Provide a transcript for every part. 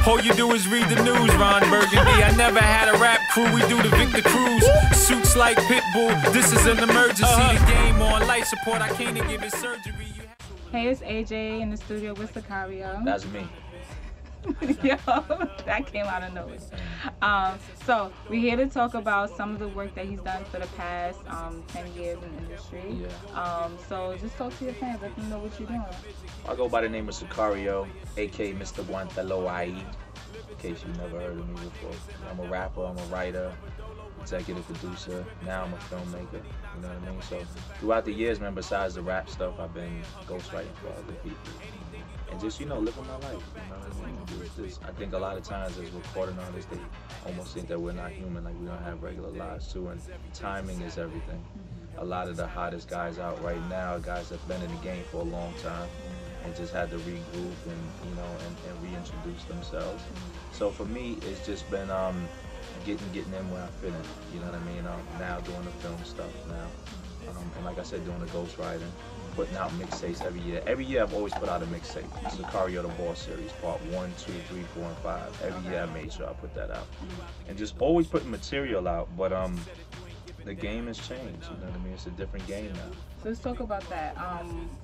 All you do is read the news, Ron Burgundy. I never had a rap crew, we do the Victor Cruz. Suits like Pitbull, this is an emergency. The game on life support, I can't give it surgery. Hey, it's AJ in the studio with Sacario. That's me. Yo, that came out of nowhere. So we're here to talk about some of the work that he's done for the past 10 years in the industry. Yeah. So just talk to your fans, let them know what you're doing. I go by the name of Sacario, aka Mr. Wonda, in case you never heard of me before. I'm a rapper, I'm a writer, executive producer. Now I'm a filmmaker. You know what I mean? So throughout the years, man, besides the rap stuff, I've been ghostwriting for other people. And just, living my life, you know what I mean? I think a lot of times as recording artists, they almost think that we're not human, like we don't have regular lives too, and timing is everything. A lot of the hottest guys out right now are guys that have been in the game for a long time and just had to regroup and, and reintroduce themselves. So for me, it's just been getting in where I fit in, you know what I mean? Now doing the film stuff now, and like I said, doing the ghostwriting. Putting out mixtapes every year. Every year I've always put out a mixtape. Sacario the Boss series, part 1, 2, 3, 4, and 5. Every year I made sure I put that out. And just always putting material out, but the game has changed, you know what I mean? It's a different game now. So let's talk about that.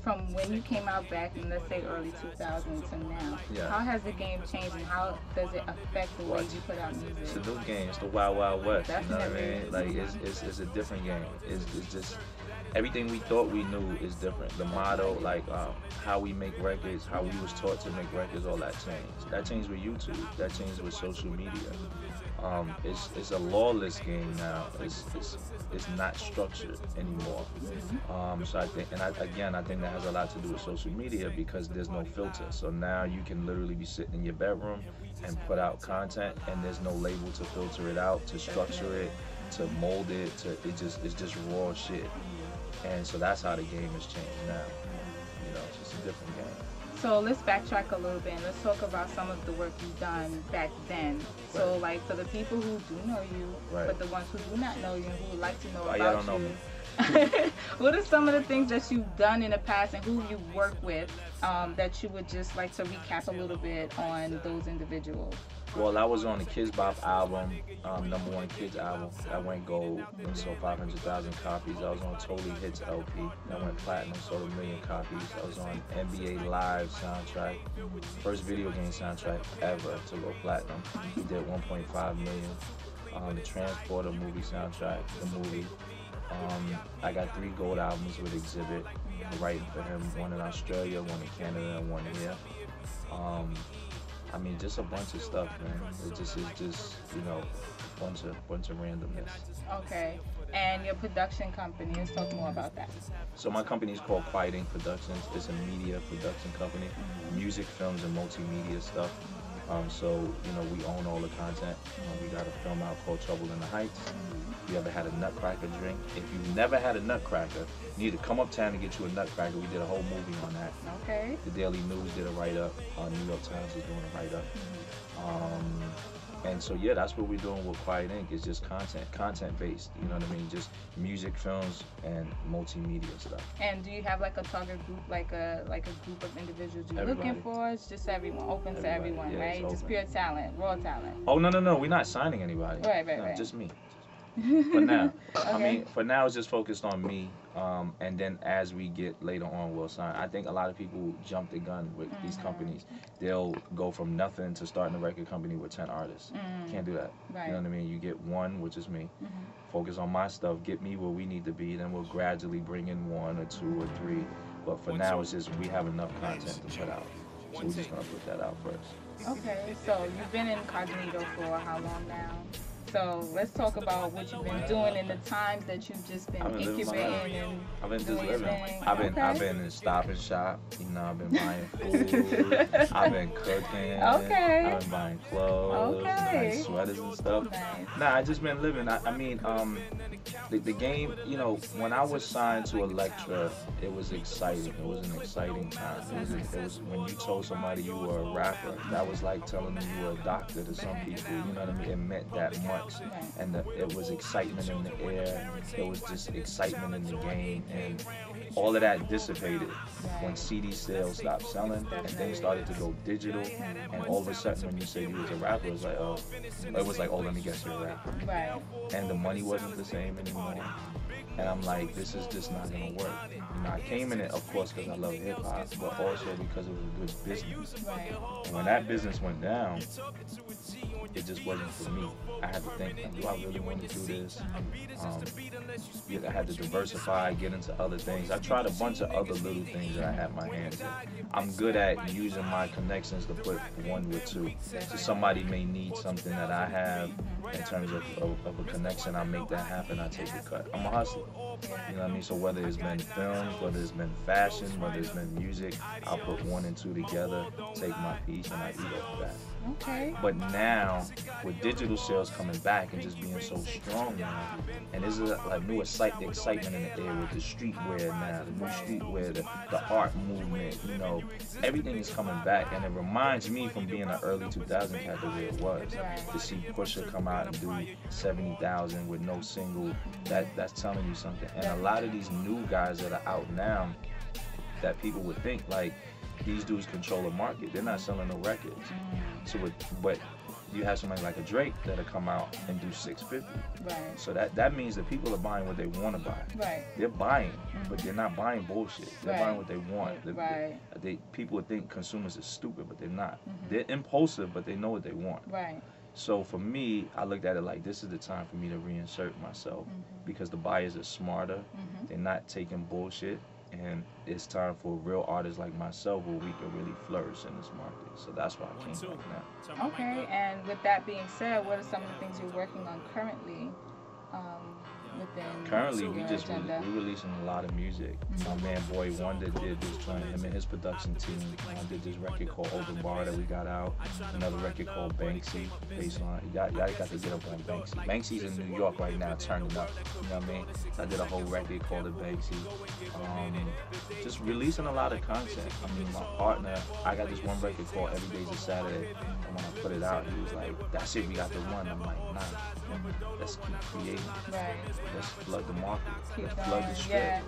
From when you came out back in, let's say, early 2000s to now, how has the game changed and how does it affect the way you put out music? It's a new game. It's the Wild Wild West, Definitely. you know what I mean? Like, it's a different game. It's just, everything we thought we knew is different. The motto, like how we make records, how we was taught to make records, all that changed. That changed with YouTube. That changed with social media. It's a lawless game now. It's not structured anymore. So I think, I think that has a lot to do with social media because there's no filter. So now you can literally be sitting in your bedroom and put out content, and there's no label to filter it out, to structure it, to mold it. It's just raw shit. And so that's how the game has changed now. It's just a different game. So let's backtrack a little bit and let's talk about some of the work you've done back then. So like for the people who do know you, but the ones who do not know you and who would like to know about y'all don't know me. What are some of the things that you've done in the past and who you work with that you would just like to recap a little bit on those individuals? Well, I was on the Kids Bop album, #1 Kids album. That went gold and sold 500,000 copies. I was on Totally Hits LP. That went platinum, sold 1 million copies. I was on NBA Live soundtrack. First video game soundtrack ever to go platinum. We did 1.5 million. The Transporter movie soundtrack, the movie. I got 3 gold albums with Exhibit, writing for him. 1 in Australia, 1 in Canada, and 1 here. I mean, just a bunch of stuff, man. It's just bunch of randomness. Okay. And your production company, let's talk more about that. So my company is called Quiet Ink Productions. It's a media production company, music, films, and multimedia stuff. So, we own all the content. We got a film out called Trouble in the Heights. If you ever had a nutcracker drink, if you've never had a nutcracker, you need to come uptown and get you a nutcracker. We did a whole movie on that. Okay. The Daily News did a write-up. New York Times is doing a write-up. And so, yeah, that's what we're doing with Quiet Ink. It's just content-based, you know what I mean? Just music, films, and multimedia stuff. And do you have like a target group, like a group of individuals you're looking for? It's just everyone, open to everyone, right? Just pure talent, raw talent. Oh, no, we're not signing anybody. Right. Just me. For now. Okay. I mean, for now it's just focused on me, and then as we get later on, we'll sign. I think a lot of people jump the gun with these companies. They'll go from nothing to starting a record company with 10 artists. Can't do that. Right. You know what I mean? You get 1, which is me. Focus on my stuff, get me where we need to be, then we'll gradually bring in 1 or 2 or 3. But for now, it's just we have enough content to put out. So we're just gonna put that out first. Okay, so you've been incognito for how long now? So let's talk about what you've been doing in the times that you've just been incubating and I've been just doing your living. thing. I've been in Stop and Shop. I've been buying food. I've been cooking. Okay. I've been buying clothes, nice sweaters and stuff. Nice. Nah, I just been living. I mean, the game. When I was signed to Elektra, it was exciting. It was an exciting time. It was when you told somebody you were a rapper. That was like telling them you were a doctor to some people. You know what I mean? It meant that much. once. And it was excitement in the air. It was just excitement in the game. And all of that dissipated when CD sales stopped selling and things started to go digital. And all of a sudden, when you said you was a rapper, it was like, oh, let me guess you're a rapper. Right. And the money wasn't the same anymore. And I'm like, this is just not gonna work. You know, I came in it, of course, because I love hip hop, but also because it was a good business. Right. And when that business went down, it just wasn't for me. I had to think, like, do I really want to do this? I had to diversify, get into other things. I tried a bunch of other little things that I had my hands in. I'm good at using my connections to put one with two. So somebody may need something that I have in terms of a connection. I make that happen. I take a cut. I'm a hustler. You know what I mean? So whether it's been films, whether it's been fashion, whether it's been music, I'll put one and two together, take my piece, and I eat off of that. Okay. But now, with digital sales coming back and just being so strong now, and there's like new excitement in the air with the streetwear now, the new streetwear, the art movement, you know, everything is coming back. And it reminds me from being an early 2000 cat the way it was. To see Pusha come out and do 70,000 with no single, that's telling you something. And a lot of these new guys that are out now that people would think like, these dudes control the market. They're not selling no records. So, but you have somebody like a Drake that'll come out and do 650. Right. So that means that people are buying what they want to buy. Right. They're buying, but they're not buying bullshit. They're buying what they want. Right. People would think consumers are stupid, but they're not. They're impulsive, but they know what they want. Right. So for me, I looked at it like this is the time for me to reinsert myself because the buyers are smarter. They're not taking bullshit. And it's time for real artists like myself where we can really flourish in this market. So that's why I came back now. Okay, and with that being said, what are some of the things you're working on currently within Currently, we releasing a lot of music. My man boy Wonda did this joint. Him and his production team did this record called Open Bar that we got out. Another record called Banksy, based on y'all got to get up on Banksy. Banksy's in New York right now, turning up. You know what I mean? So I did a whole record called The Banksy. Just releasing a lot of content. I mean, my partner, I got this one record called Every Day's a Saturday. And when I put it out, he was like, "That's it, we got the one." I'm like, "Nah, let's keep creating. Let's flood the market. Let's flood the strip."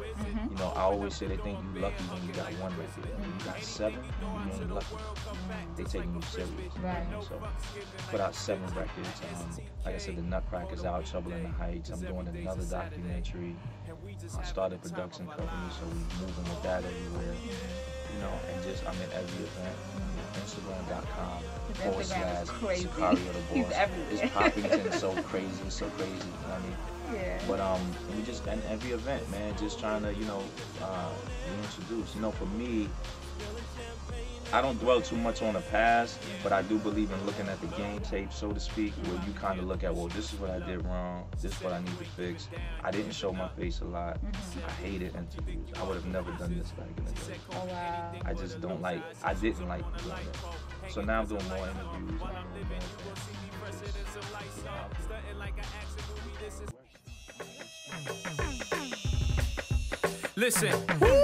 You know, I always say they think you lucky when you got one record. When you got 7, you ain't lucky. They taking you serious. So put out 7 records. Like I said, the Nutcracker's out, Trouble in the Heights. I'm doing another documentary. I started a production company, so we moving with that everywhere. You know, and just I'm in every event. Instagram.com/ Sacario the Boss. It's Poppington, so crazy, so crazy. You know what I mean? Yeah. But we just in every event, man, just trying to, you know, reintroduce. You know, for me, I don't dwell too much on the past, but I do believe in looking at the game tape, so to speak, where you kind of look at, well, this is what I did wrong, this is what I need to fix. I didn't show my face a lot. I hated interviews. I would have never done this back in the day. Oh, wow. I just don't like, I didn't like doing it. So now I'm doing more interviews. Listen,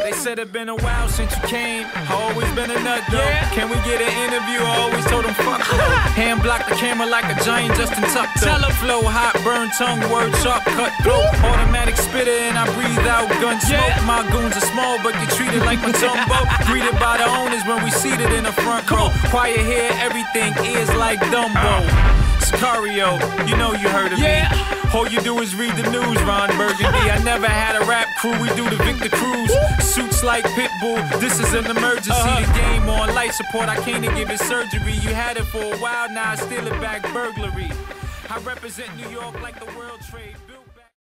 they said it been a while since you came. I always been a nut though. Can we get an interview? I always told them fuck no. Hand block the camera like a giant Justin Tuck though. Flow hot, burn tongue, word sharp, cut throat. Automatic spitter and I breathe out gun smoke. My goons are small but get treated like my tumbo. Greeted by the owners when we seated in the front row. Quiet here, everything is like Dumbo. Sacario, you know you heard of me. All you do is read the news, Ron Burgundy. I never had a rap crew, we do the Victor Cruz. Suits like Pitbull, this is an emergency. The game on life support, I came to give it surgery. You had it for a while, now I steal it back, burglary. I represent New York like the World Trade.